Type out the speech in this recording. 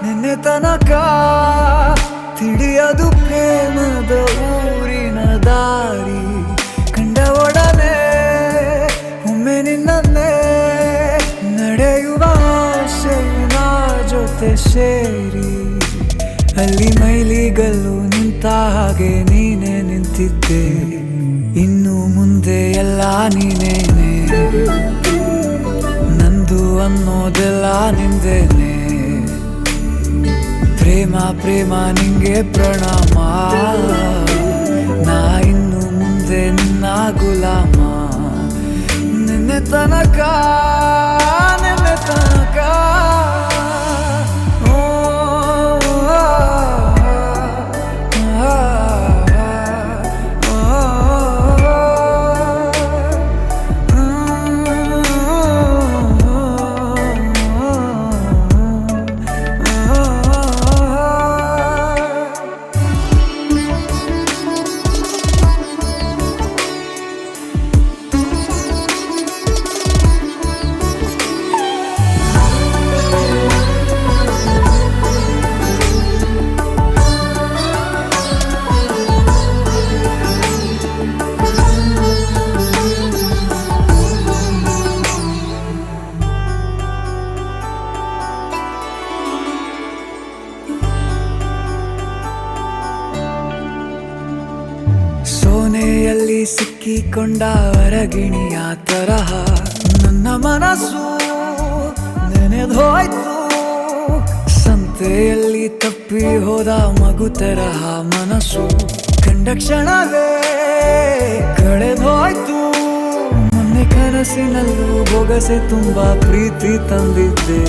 ನಿನ್ನೆ ತನಕ ತಿಳಿಯದು ಪ್ರೇಮದ ಊರಿನ ದಾರಿ. ಕಂಡ ಒಡನೆ ಒಮ್ಮೆ ನಿನ್ನೇ ನಡೆಯುವ ಆಸೆಯ ಜೊತೆ ಸೇರಿ, ಅಲ್ಲಿ ಮೈಲಿಗಲ್ಲು ನಿಂತ ಹಾಗೆ ನೀನೆ ನಿಂತಿದ್ದೆ. ಇನ್ನು ಮುಂದೆ ಎಲ್ಲ ನೀನೇನೆ, ನಂದು ಅನ್ನೋದೆಲ್ಲ ನಿಂದೇನೆ. ಪ್ರೇಮ ಪ್ರೇಮ ನಿಂಗೆ ಪ್ರಣಾಮ, ನಾ ಇನ್ನು ಮುಂದೆ ನಿನ್ನ ಗುಲಾಮ. ನಿನ್ನೆ ತನಕ ಸೋನೆಯಲ್ಲಿ ಸಿಕ್ಕಿಕೊಂಡ ಅರಗಿಣಿಯ ತರಹ ನನ್ನ ಮನಸ್ಸು ನೆನೆದೋಯ್ತು. ಸಂತೆಯಲ್ಲಿ ತಪ್ಪಿ ಹೋದ ಮಗು ತರಹ ಮನಸ್ಸು ಕಂಡ ಕ್ಷಣವೇ ಕಳೆದೋಯ್ತು. ಮೊನ್ನೆ ಕನಸಿನಲ್ಲೂ ಬೊಗಸೆ ತುಂಬ ಪ್ರೀತಿ ತಂದಿದ್ದೆ.